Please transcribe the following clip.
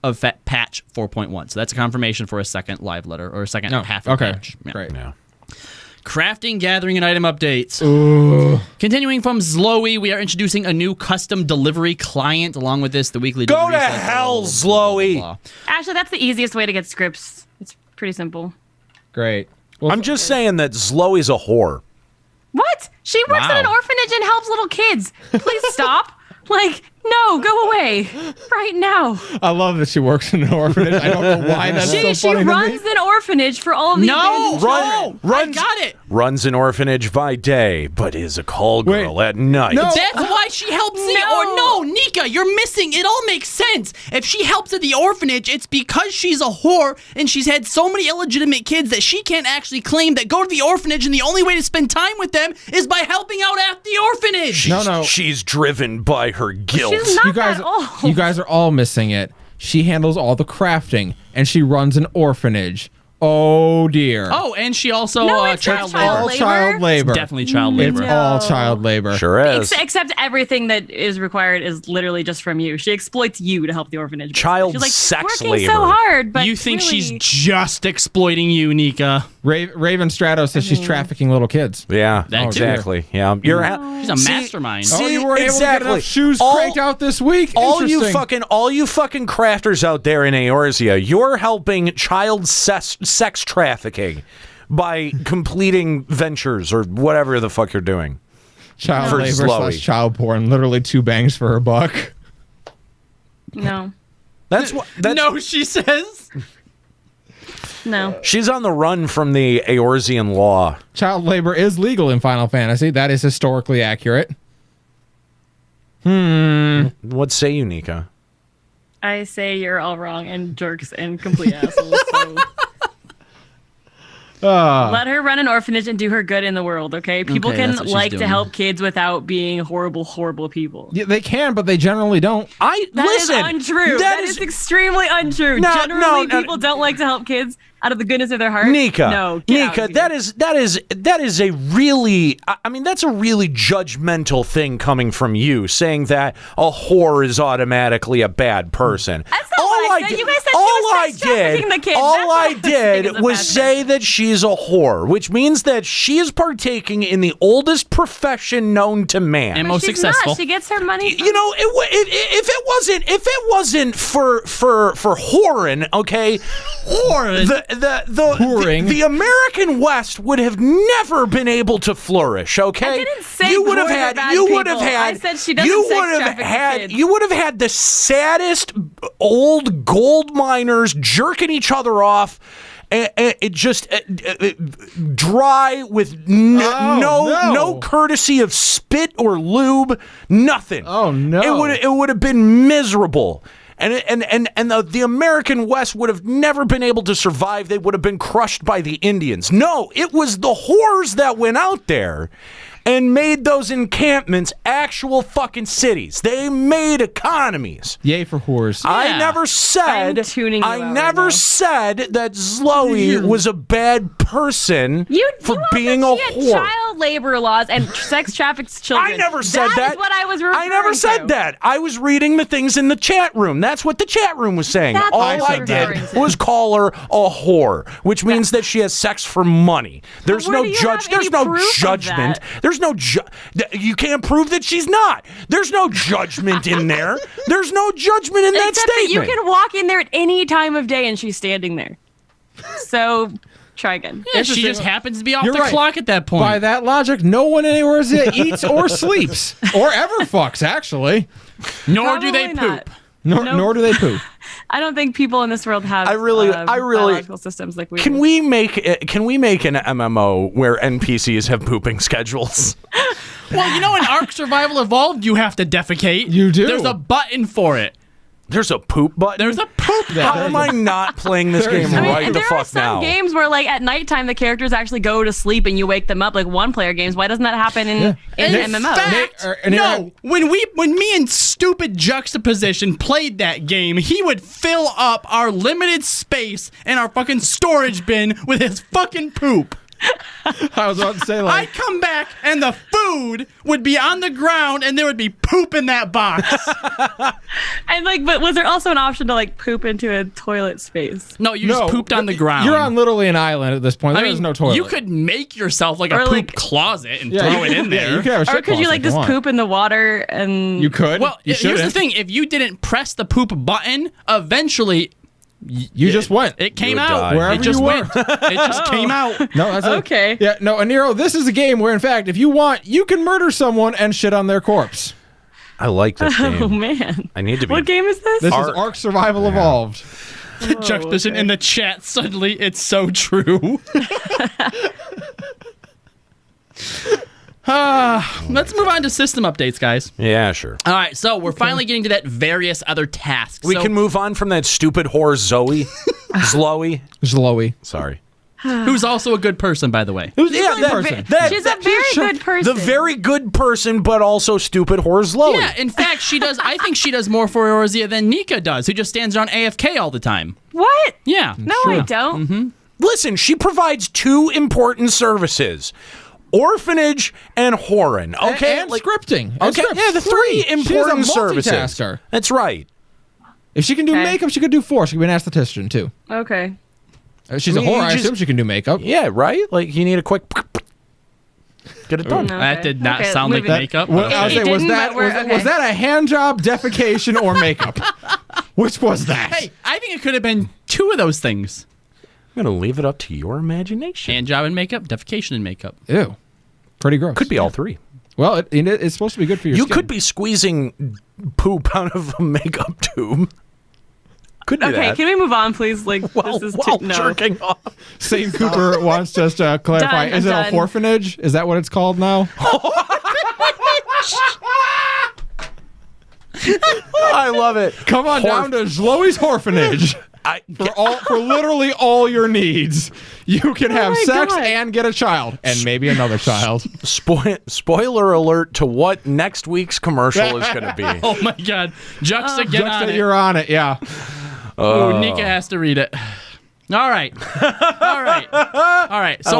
of patch 4.1. So that's a confirmation for a second live letter or a second half of patch. Yeah. Great. Yeah. Crafting, gathering, and item updates. Ooh. Continuing from Zhloe, we are introducing a new custom delivery client. Along with this, the weekly Go delivery to cycle, hell, blah, blah, blah, blah. Actually, that's the easiest way to get scripts. It's pretty simple. Great. Well, I'm just saying that Zhloe's a whore. What? She works at an orphanage and helps little kids. Please stop. Like, no, go away right now. I love that she works in an orphanage. I don't know why that's so funny She runs an orphanage for all of the abandoned children. I got it. Runs an orphanage by day, but is a call girl at night. No. That's why she helps No, Nika, you're missing. It all makes sense. If she helps at the orphanage, it's because she's a whore and she's had so many illegitimate kids that she can't actually claim that go to the orphanage and the only way to spend time with them is by helping out at the orphanage. She's driven by her guilt. She's not that old. You guys are all missing it. She handles all the crafting, and she runs an orphanage. Oh, dear. Oh, and she also it's not child child labor. labor. Child labor. It's definitely child labor. It's all child labor. Sure is. Except everything that is required is literally just from you. She exploits you to help the orphanage. Child She's like, sex working labor. so hard, but You think really, she's just exploiting you, Nika? Raven Strato says she's trafficking little kids. Yeah, That too. exactly. Yeah, She's a mastermind. Oh, you weren't able to get enough shoes cranked out this week? All you Interesting. fucking crafters out there in Eorzea, you're helping child sex trafficking by completing ventures or whatever the fuck you're doing. Child for labor Zhloe. / child porn. Literally 2 bangs for her buck. No. That's what. No, she says. No. She's on the run from the Eorzean law. Child labor is legal in Final Fantasy. That is historically accurate. What say you, Nika? I say you're all wrong and jerks and complete assholes. So. Let her run an orphanage and do her good in the world, okay? People Okay, can that's what she's like to doing. help kids without being horrible, horrible people. Yeah, they can, but they generally don't. That is untrue. That is extremely untrue. No, Generally, no, people don't like to help kids out of the goodness of their heart. Nika, No, get out Nika, of here. that is a really, I mean, that's a really judgmental thing coming from you, saying that a whore is automatically a bad person. That's not what I said. You guys said she was sex trafficking the kids. All That's what I I was saying is did a was bad say that she's a whore, which means that she is partaking in the oldest profession known to man. And But most she's successful. Not. She gets her money. You know, if it wasn't for whoring, okay, Whoring. the American West would have never been able to flourish. Okay, I didn't say you would have whores are had. bad You would have people. had. I said she doesn't You sex would have traffic had. kids. You would have had the saddest old gold miners jerking each other off. It just dry with no courtesy of spit or lube, nothing. Oh, no. It would have been miserable. And the American West would have never been able to survive. They would have been crushed by the Indians. No, it was the whores that went out there and made those encampments actual fucking cities. They made economies. Yay for whores. I never said I'm tuning you out right now. said that Zhloe was a bad person for being a She whore. had child labor laws and sex trafficked children. I never said that. That is what I was referring to. I never said that. I was reading the things in the chat room. That's what the chat room was saying. That's All what I you're did referring to. was call her a whore, which means that she has sex for money. There's where no do you judge. have any There's no proof of judgment. that? There's no you can't prove that she's not. There's no judgment in there. There's no judgment in that Except that statement. you can walk in there at any time of day and she's standing there. So try again. Yeah, she just happens to be off You're the right. clock at that point. By that logic, no one in Eorzea eats or sleeps. Or ever fucks, actually. Nor do they Probably poop. not. Nor do they poop. I don't think people in this world have I really biological systems like we Can do. we make an MMO where NPCs have pooping schedules? Well, you know, in Ark Survival Evolved, you have to defecate. You do. There's a button for it. There's a poop button. There's a poop How button. am I not playing this game I mean, right and the there are fuck some now? games where, like, at nighttime, the characters actually go to sleep and you wake them up, like one-player games. Why doesn't that happen in MMO? Fact, no, when me and stupid Juxtaposition played that game, he would fill up our limited space in our fucking storage bin with his fucking poop. I was about to say, like, I'd come back and the food would be on the ground and there would be poop in that box. And like, but was there also an option to like poop into a toilet space? No, you just pooped on the ground. You're on literally an island at this point. There's no toilet. You could make yourself like a Or, poop like- closet and throw it in there. Yeah, you could have a shit Or could you closet like if just want. poop in the water and You could. Well, you here's the shouldn't. thing. If you didn't press the poop button, eventually You just went. it came would out. die. Wherever It just you were. went. It just came out. No, that's Okay. Yeah, no, Aniro, this is a game where, in fact, if you want, you can murder someone and shit on their corpse. I like this game. Oh man. I need to be. What game is this? This Ark. is Ark Survival Evolved. Juxtaposition in the chat. Suddenly, it's so true. Let's move on to system updates, guys. Yeah, sure. All right, so we're finally getting to that various other tasks. We can move on from that stupid whore Zoe. Zhloe. Sorry. Who's also a good person, by the way. Yeah, person. She's a very good person. The very good person, but also stupid whore Zloe. Yeah, in fact, she does. I think she does more for Eorzea than Nika does, who just stands around AFK all the time. What? Yeah. No, I don't. Listen, she provides two important services. Orphanage and whoring. Okay, And scripting. And Okay, scripts. yeah, the three important She's a services. multitasker. That's right. If she can do Okay. makeup, she could do 4. She could be an esthetician, too. Okay. She's I a mean, whore. you I just- assume she can do makeup. Yeah, right? Like, you need a quick... Get it done. That did not Okay, sound like move it. makeup. Well, I was It saying, was didn't, that but we're- was, okay. was that a hand job, defecation, or makeup? Which was that? Hey, I think it could have been two of those things. I'm going to leave it up to your imagination. Hand job and makeup, defecation and makeup. Ew. Pretty gross. Could be all three. Well, it's supposed to be good for your You skin. could be squeezing poop out of a makeup tube. Could be Okay, that. can we move on, please? Like, While this is while jerking off. St. Cooper wants us to clarify. Done, Is it done. a whorephanage? Is that what it's called now? I love it. Come on down to Zhloe's Whorephanage. For literally all your needs. You can have my sex God. and get a child. And maybe another child. Spoiler alert to what next week's commercial is going to be. Oh my God, Juxta, get on Just it. you're on it, yeah. Ooh, Nika has to read it. All right, all right, all right. So.